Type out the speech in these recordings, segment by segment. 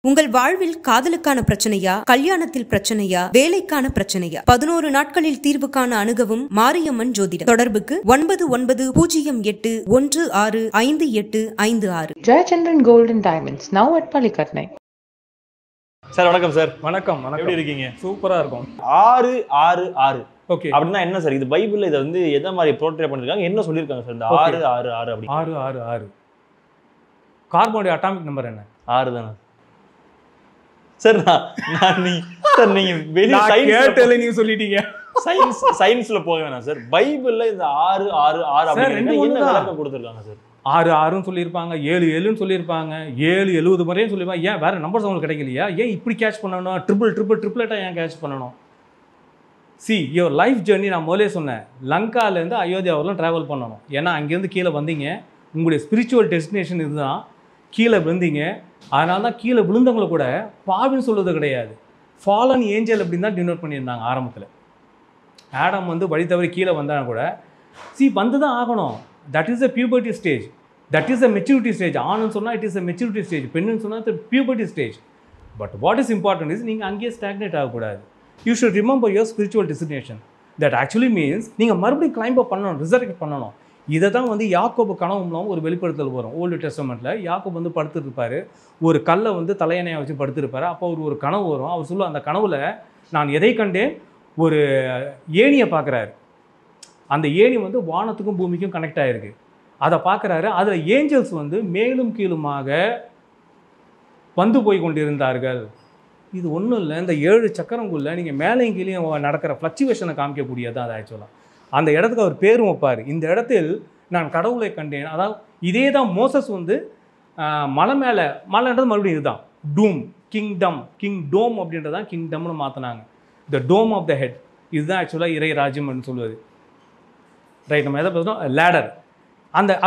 உங்கள் வாழ்வில் காதலுக்கான பிரச்சனையா, கல்யாணத்தில் பிரச்சனையா, வேலைக்கான பிரச்சனையா? 11 நாட்களில் தீர்வு காண அணுகவும் மாரியம்மன் ஜோதிடம். தொடர்புக்கு 9908165856. Jayachandran Gold and Diamonds, now at Palikatnai. Sir வணக்கம் சார். வணக்கம். எப்படி இருக்கீங்க? சூப்பரா இருக்கும். 666 ஓகே. அப்படின்னா என்ன சார்? இது பைபிள்ல இதை வந்து எதை மாதிரி போர்ட்ரே பண்ணிருக்காங்க, என்ன சொல்லியிருக்காங்க சார்? இந்த 666 அப்படி 666 கார்பனுடைய அட்டாமிக் நம்பர் என்ன? 6 தானே சார்? நீங்க வெளிய நீங்க சொல்லிட்டீங்க. சயின்ஸ்ல போக வேணாம் சார். பைபிள்ல இந்த 666 அப்படின்னா என்ன விளக்கம் கொடுத்திருக்காங்க சார்? 6 சொல்லியிருப்பாங்க, 7 சொல்லியிருப்பாங்க, 70 முறையும் சொல்லியிருப்பாங்க. ஏன் வேற நம்பர்ஸ் உங்களுக்கு கிடைக்கலையா? ஏன் இப்படி கேட்ச் பண்ணணும்? ட்ரிபிளேட்டா ஏன் கேட்ச் பண்ணணும்? யுவர் லைஃப் ஜேர்னி நான் முதலே சொன்னேன், லங்காலேருந்து அயோத்தியா வரலாம் ட்ராவல் பண்ணணும். ஏன்னா அங்கேருந்து கீழே வந்தீங்க, உங்களுடைய ஸ்பிரிச்சுவல் டெஸ்டினேஷன் இதுதான். கீழே விழுந்தீங்க, அதனால தான் கீழே விழுந்தவங்களை கூட பாவின்னு சொல்வது கிடையாது, ஃபாலன் ஏஞ்சல் அப்படின்னு தான் டினோட் பண்ணியிருந்தாங்க ஆரம்பத்தில். ஆடம் வந்து வழி தவறி கீழே வந்தாலும் கூட வந்து தான் ஆகணும். That is a puberty stage, that is a maturity stage. ஆணுன்னு சொன்னால் it is a maturity stage, பெண்ணுன்னு சொன்னால் it's puberty stage. But what is important is நீங்கள் அங்கேயே ஸ்டாக்னேட் ஆகக்கூடாது. You should remember your spiritual destination. That actually means நீங்கள் மறுபடியும் claim அப் பண்ணணும், ரிசர்வ் பண்ணணும். இதை தான் வந்து யாக்கோபு கனவு மூலம் ஒரு வெளிப்படுத்தல் வரும். ஓல்டு டெஸ்டமெண்ட்டில் யாக்கோபு வந்து படுத்துட்டு இருப்பார், ஒரு கல்லை வந்து தலையணையாக வச்சு படுத்துருப்பார். அப்போ ஒரு கனவு வரும். அவர் சொல்லுவார், அந்த கனவில் நான் எதை கண்டேன், ஒரு ஏணியை பார்க்குறாரு. அந்த ஏணி வந்து வானத்துக்கும் பூமிக்கும் கனெக்ட் ஆகிருக்கு. அதை பார்க்குறாரு. அதில் ஏஞ்சல்ஸ் வந்து மேலும் கீழுமாக வந்து போய் கொண்டிருந்தார்கள். இது ஒன்றும் இல்லை, இந்த 7 சக்கரங்குள்ள நீங்கள் மேலேயும் கீழேயும் நடக்கிற ஃப்ளக்சுவேஷனை காமிக்கக்கூடியது தான் அது. ஆக்சுவலாக அந்த இடத்துக்கு அவர் பேரும் வைப்பார், இந்த இடத்தில் நான் கடவுளை கண்டேன். அதாவது இதே தான் மோசஸ் வந்து மலை மேலே, மலைன்றது மறுபடியும் இதுதான் டூம், கிங் டோம் அப்படின்றதான் கிங்டம்னு மாற்றினாங்க. த டோம் ஆஃப் த ஹெட், இதுதான் ஆக்சுவலாக இறை ராஜ்யம்னு சொல்லுவது. ரைட், நம்ம எதை பேசுகிறோம்? லேடர்.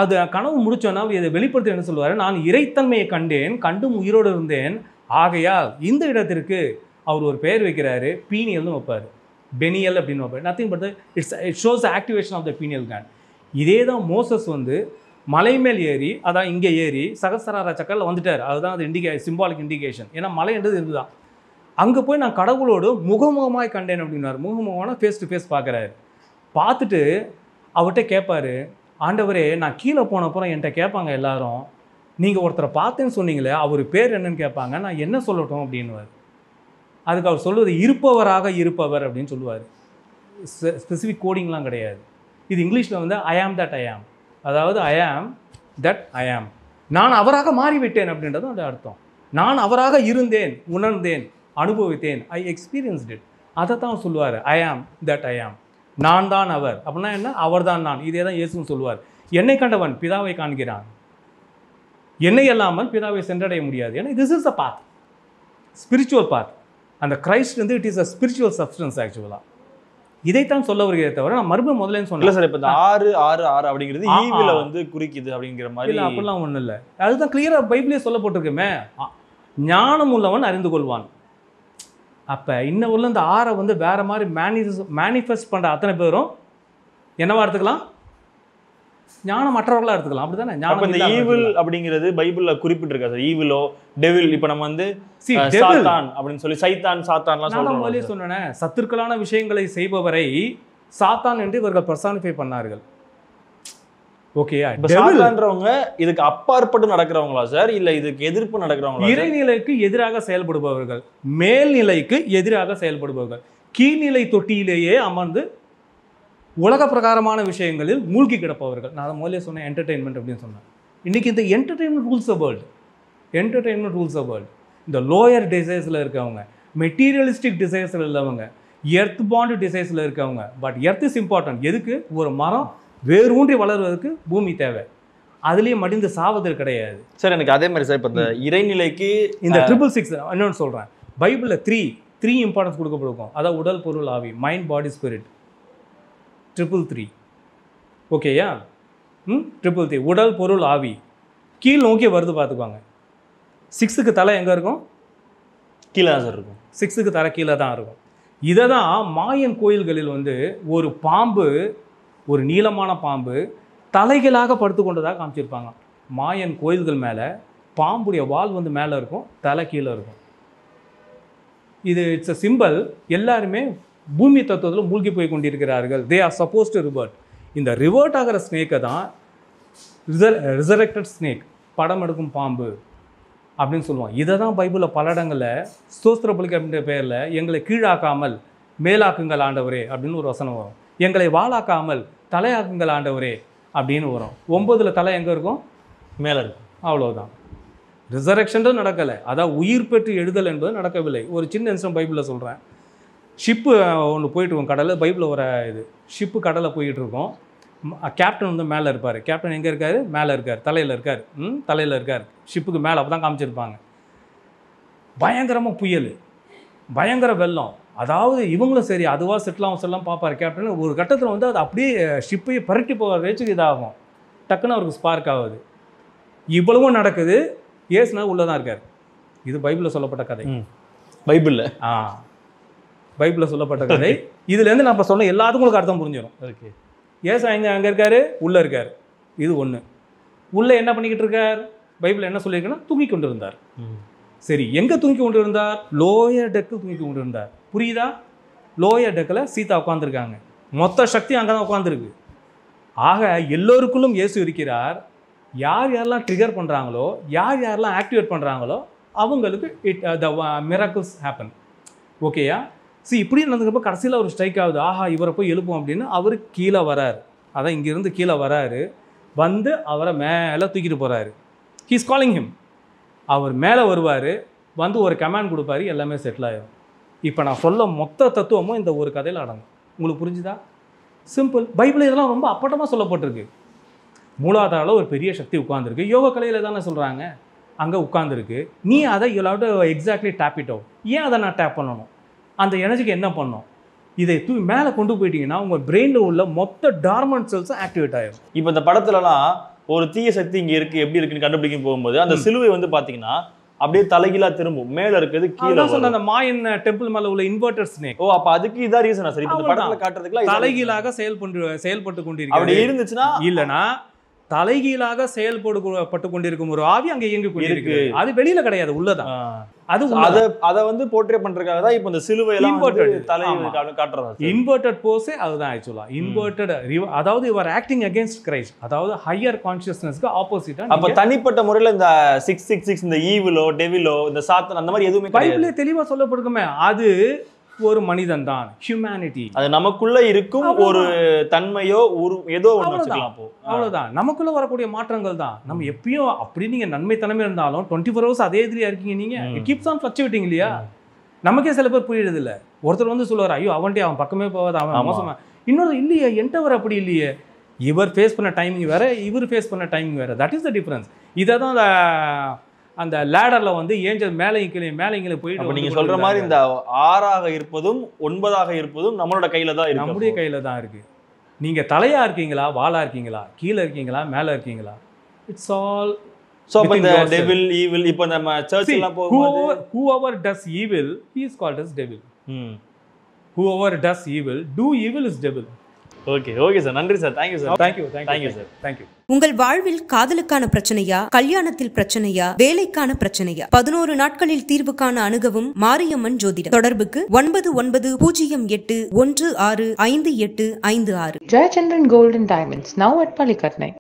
அது கனவு முடிச்சோன்னா இதை வெளிப்படுத்த என்ன சொல்லுவார், நான் இறைத்தன்மையை கண்டேன், கண்டும் உயிரோடு இருந்தேன், ஆகையால் இந்த இடத்திற்கு அவர் ஒரு பெயர் வைக்கிறாரு, பீனியல்னு வைப்பார், பெனியல் அப்படின்னு வைப்பார். Nothing but it shows activation of the pineal gland. இதே தான் மோசஸ் வந்து மலை மேல் ஏறி, அதான் இங்கே ஏறி சகசரார சக்கரில் வந்துட்டார். அதுதான் அது சிம்பாலிக் இண்டிகேஷன். ஏன்னா மலைன்றது இதுதான். அங்கே போய் நான் கடவுளோடு முகமுகமாய் கண்டேன் அப்படின்னாரு. முகமுகமான ஃபேஸ் டு ஃபேஸ் பார்க்குறாரு. பார்த்துட்டு அவர்கிட்ட கேட்பார், ஆண்டவரே நான் கீழே போனப்புறம் என்கிட்ட கேட்பாங்க எல்லாரும், நீங்கள் ஒருத்தரை பார்த்தேன்னு சொன்னீங்களே, அவர் பேர் என்னன்னு கேட்பாங்க, நான் என்ன சொல்லட்டும் அப்படின்னுவார். அதுக்கு அவர் சொல்லுவது இருப்பவராக இருப்பவர் அப்படின்னு சொல்லுவார். ஸ்பெசிஃபிக் கோடிங்லாம் கிடையாது. இது இங்கிலீஷில் வந்து ஐ ஆம் தட் ஐ ஆம், அதாவது ஐ ஆம் தட் ஐ ஆம், நான் அவராக மாறிவிட்டேன் அப்படின்றது அந்த அர்த்தம். நான் அவராக இருந்தேன், உணர்ந்தேன், அனுபவித்தேன், ஐ எக்ஸ்பீரியன்ஸ்ட் இட். அதை தான் சொல்லுவார், ஐ ஆம் தட் ஐ ஆம், நான் தான் அவர். அப்படின்னா என்ன? அவர் தான் நான். இதே தான் இயேசுன்னு சொல்லுவார். என்னை கண்டவன் பிதாவை காண்கிறான், என்னை இல்லாமல் பிதாவை சென்றடைய முடியாது. ஏன்னா this is a path, spiritual path. அந்த கிரைஸ்ட் வந்து it is a spiritual substance. ஆக்சுவலாக இதைத்தான் சொல்ல வருகிறத தவிர நான் மறுபடியும் முதல்ல சொன்னேன் சார். இப்போ இந்த 666 அப்படிங்கிறது ஈவில வந்து குறிக்குது அப்படிங்கிற மாதிரி இல்லை, அப்படிலாம் ஒன்றும் இல்லை. அதுதான் கிளியராக பைபிளே சொல்லப்பட்டிருக்குமே, ஞானம் உள்ளவன் அறிந்து கொள்வான். அப்போ இன்ன ஊரில் இந்த 6 வந்து வேற மாதிரி மேனிஃபெஸ்ட் பண்ணுற அத்தனை பேரும் என்னவா எடுத்துக்கலாம்? ஞானம் மற்றவர்களாக எடுத்துக்கலாம். அப்படிதானே? ஞானம் இந்த ஈவில் அப்படிங்கிறது பைபிள்ல குறிப்பிட்டிருக்கா சார்? ஈவிலோ டெவில், இப்போ நம்ம வந்து சாத்தான் அப்படின்னு சொல்லி சைத்தான் சாத்தான்லாம் சொல்றோம். முதலே சொன்னேன், சத்துருக்களான விஷயங்களை செய்பவரை சாத்தான் என்று இவர்கள் பர்சானிஃபை பண்ணார்கள். ஓகேயா? சாத்தான்றவங்க இதுக்கு அப்பாற்பட்டு நடக்கிறவங்களா சார், இல்ல இதுக்கு எதிர்ப்பு நடக்கிறவங்களா? இறைநிலைக்கு எதிராக செயல்படுபவர்கள், மேல்நிலைக்கு எதிராக செயல்படுபவர்கள், கீழ்நிலை தொட்டியிலேயே அமர்ந்து உலக பிரகாரமான விஷயங்களில் மூழ்கி கிடப்பவர்கள். நான் முதலே சொன்னேன் என்டர்டெயின்மெண்ட் அப்படின்னு சொன்னேன். இன்றைக்கி இந்த entertainment rules a world, entertainment rules a world. இந்த லோயர் டிசைர்ஸில் இருக்கவங்க, மெட்டீரியலிஸ்டிக் டிசைர்ஸில் உள்ளவங்க, எர்த் பாண்ட் டிசைர்ஸில் இருக்கவங்க. But earth is important. எதுக்கு? ஒரு மரம் வேரூன்றி வளர்வதற்கு பூமி தேவை, அதுலேயே மடிந்து சாவதற்கு கிடையாது சார். எனக்கு அதே மாதிரி சார் இப்போ இந்த இறைநிலைக்கு இந்த 666 இன்னொன்று சொல்கிறேன். பைபிளில் த்ரீ இம்பார்ட்டன்ஸ் கொடுக்கப்படுக்கும். அதாவது உடல், பொருள், ஆவி, மைண்ட், பாடி, ஸ்பிரிட். 333. ஓகேயா? 333 உடல், பொருள், ஆவி. கீழ் நோக்கி வருது பார்த்துக்குவாங்க. 6க்கு தலை எங்கே இருக்கும்? கீழே தான் சார் இருக்கும். 6க்கு தலை கீழே தான் இருக்கும். இதை தான் மாயன் கோயில்களில் வந்து ஒரு பாம்பு, ஒரு நீளமான பாம்பு தலைகளாக படுத்து கொண்டதாக காமிச்சிருப்பாங்க. மாயன் கோயில்கள் மேலே பாம்புடைய வால் வந்து மேலே இருக்கும், தலை கீழே இருக்கும். இது இட்ஸ் அ சிம்பிள். எல்லாருமே பூமி தத்துவத்தில் மூழ்கி போய் கொண்டிருக்கிறார்கள். They are suppose to revert. இந்த ரிவர்ட் ஆகிற ஸ்னேக்கை தான் ரிசரெக்டட் ஸ்னேக், படம் எடுக்கும் பாம்பு அப்படின்னு சொல்லுவோம். இதை தான் பைபிளில் பல இடங்களில் ஸ்தோத்திர பலி அப்படின்ற பெயரில் எங்களை கீழாக்காமல் மேலாக்குங்கள் ஆண்டவரே அப்படின்னு ஒரு வசனம் வரும். எங்களை வாளாக்காமல் தலையாக்குங்கள் ஆண்டவரே அப்படின்னு வரும். 9 தலை எங்கே இருக்கும்? மேலே இருக்கும். அவ்வளோதான். ரிசரெக்ஷன் நடக்கலை, அதான் உயிர் பெற்று எழுதல் என்பது நடக்கவில்லை. ஒரு சின்ன இன்சிடென்ட் பைபிளில் சொல்கிறேன். ஷிப்பு ஒன்று போயிட்டுருக்கோம் கடலில். பைபிளில் வர இது ஷிப்பு கடலில் போயிட்டு இருக்கோம். கேப்டன் வந்து மேலே இருப்பார். கேப்டன் எங்கே இருக்கார்? மேலே இருக்கார், தலையில் இருக்கார். தலையில் இருக்கார், ஷிப்புக்கு மேலே. அப்போ தான் காமிச்சிருப்பாங்க. பயங்கரமாக புயல், பயங்கர வெள்ளம். அதாவது இவங்களும் சரி அதுவாக செட்டில் பார்ப்பார் கேப்டன். ஒரு கட்டத்தில் வந்து அது அப்படியே ஷிப்பையை பரட்டி போகிற வச்சுக்கு இதாகும். டக்குன்னு அவருக்கு ஸ்பார்க் ஆகுது. இவ்வளவும் நடக்குது, ஏசுனா உள்ளே தான் இருக்கார். இது பைபிளில் சொல்லப்பட்ட கதை. பைபிளில் பைபிளில் சொல்லப்பட்ட கதை. இதுலேருந்து நம்ம சொல்ல எல்லாத்துக்கும் உங்களுக்கு அர்த்தம் புரிஞ்சிடும். ஓகே. ஏசா அங்கே இருக்கார், உள்ளே இருக்கார். இது ஒன்று. உள்ளே என்ன பண்ணிக்கிட்டு இருக்கார்? பைபிள் என்ன சொல்லியிருக்குன்னா தூங்கி கொண்டு இருந்தார். சரி, எங்கே தூங்கி கொண்டு இருந்தார்? லோயர் டெக்கில் தூங்கி கொண்டு இருந்தார். புரியுதா? லோயர் டெக்கில் சீதா உட்காந்துருக்காங்க. மொத்த சக்தி அங்கே தான் உட்காந்துருக்கு. ஆக எல்லோருக்குள்ளும் இயேசு இருக்கிறார். யார் யாரெல்லாம் ட்ரிகர் பண்ணுறாங்களோ, யார் யாரெல்லாம் ஆக்டிவேட் பண்ணுறாங்களோ அவங்களுக்கு த மிராக்கிள்ஸ் ஹேப்பன். ஓகேயா? இப்படி நடந்துக்கப்போ கடைசியில் அவர் ஸ்ட்ரைக் ஆகுது. ஆஹா, இவரை போய் எழுப்போம் அப்படின்னு அவர் கீழே வரார். அதான் இங்கேருந்து கீழே வராரு. வந்து அவரை மேலே தூக்கிட்டு போகிறாரு. He's calling him. அவர் மேலே வருவார், வந்து ஒரு கமாண்ட் கொடுப்பாரு, எல்லாமே செட்டில் ஆகிடும். இப்போ நான் சொல்ல மொத்த தத்துவமும் இந்த ஒரு கதையில் அடங்கும். உங்களுக்கு புரிஞ்சுதா? சிம்பிள். பைபிள் இதெல்லாம் ரொம்ப அப்பட்டமாக சொல்லப்பட்டிருக்கு. மூலாதாரில் ஒரு பெரிய சக்தி உட்காந்துருக்கு. யோக கலையில் தானே சொல்கிறாங்க, அங்கே உட்காந்துருக்கு. நீ அதை you exactly tape it out. ஏன் அதை நான் டேப் பண்ணணும்? அந்த எனர்ஜிக்கு என்ன பண்ணணும்? இதை மேலே கொண்டு போயிட்டீங்கன்னா உங்கள் பிரெயினில் உள்ள மொத்த டார்மண்ட் செல்ஸும் ஆக்டிவேட் ஆகிடும். இப்போ இந்த படத்துலலாம் ஒரு தீய சக்தி இங்கே இருக்குது, எப்படி இருக்குன்னு கண்டுபிடிக்க போகும்போது அந்த சிலுவை வந்து பார்த்தீங்கன்னா அப்படியே தலைகீழா திரும்பும். மேல இருக்குது கீழே சொன்ன அந்த மாயன் டெம்பிள் மேல உள்ள இன்வெர்டர் ஸ்னேக். ஓ, அப்ப அதுக்கு இதான் ரீசனா? சரி, இந்த படத்துல காட்டுறதுக்குலாம் தலைகீழாக செயல்பட்டு கொண்டிருக்கு. அப்படி இருந்துச்சுன்னா இல்லனா தலைகீழாக செயல்பட்டு கொண்டிருக்கும் ஒரு ஆவி அங்க இயங்கி கொண்டிருக்கு. அது வெளியில கிடையாது, உள்ளதான். அது அத வந்து போர்ட்ரே பண்றதுக்காக தான் இப்போ இந்த சிலுவை எல்லாம் தலையில காட்டுறாங்க. இன்வெர்டட் போஸே அதுதான் ஆக்சுவலா. இன்வெர்டட், அதாவது you are acting against Christ, அதாவது ஹையர் கான்ஷியஸ்னஸ்க்கு ஆப்போசிட்டா. அப்ப தனிப்பட்ட முறையில் இந்த 666 இந்த ஈவிலோ டெவிலோ இந்த சாத்தான் அந்த மாதிரி எதுவுமே பைபிள்ல தெளிவா சொல்லப்படுமே. அது ஒரு மனிதன் தான், ஹியூமனிட்டி. அது நமக்குள்ள இருக்கும் ஒரு தன்மையோ ஒரு ஏதோ ஒன்று வச்சுக்கலாம். அவ்வளவுதான், நமக்குள்ள வரக்கூடிய மாற்றங்கள் தான். நம்ம எப்பயும் அப்படி நீங்க நன்மைத்தனமே இருந்தாலும் 24 hours அதே எதிரியா இருக்கீங்க நீங்க. இட் கீப்ஸ் ஆன் ஃப்ளக்சுவேட்டிங் இல்லையா? நமக்கே சில பேர் புரியுறது இல்லை. ஒருத்தர் வந்து சொல்லுவார், ஐயோ அவன்டே அவன் பக்கமே போகாத, அவன் மோசமா. இன்னொரு இல்லையே, என்கிட்ட அப்படி இல்லையே. இவர் ஃபேஸ் பண்ண டைமிங் வேற, இவர் ஃபேஸ் பண்ண டைமிங் வேற. That is the difference. இதை தான் அந்த லேடர்ல வந்து ஏஞ்சல் மேலையும் கீழே போயிட்டு நீங்க சொல்ற மாதிரி இந்த 6ஆக இருப்பதும் 9ஆக இருப்பதும் நம்மளோட கையில தான் இருக்கு, நம்முடைய கையில தான் இருக்கு. நீங்க தலையா இருக்கீங்களா, வாளா இருக்கீங்களா, கீழே இருக்கீங்களா, மேல இருக்கீங்களா, இட்ஸ் ஆல். சோ இந்த டெவில் ஈவில் இப்போ நம்ம சர்ச் எல்லாம் போகும்போது whoever does evil he is called as devil. whoever does evil do evil is devil. Okay sir, நன்றி sir. Thank you sir. Thank you sir. Thank you. உங்கள் வாழ்வில் காதலுக்கான பிரச்சனையா, கல்யாணத்தில் பிரச்சனையா, வேலைக்கான பிரச்சனையா? 11 நாட்களில் தீர்வு காண அணுகவும் மாரியம்மன் ஜோதிடம். தொடர்புக்கு 9908165856. Jayachandran Gold and Diamonds, now at Palikatnai.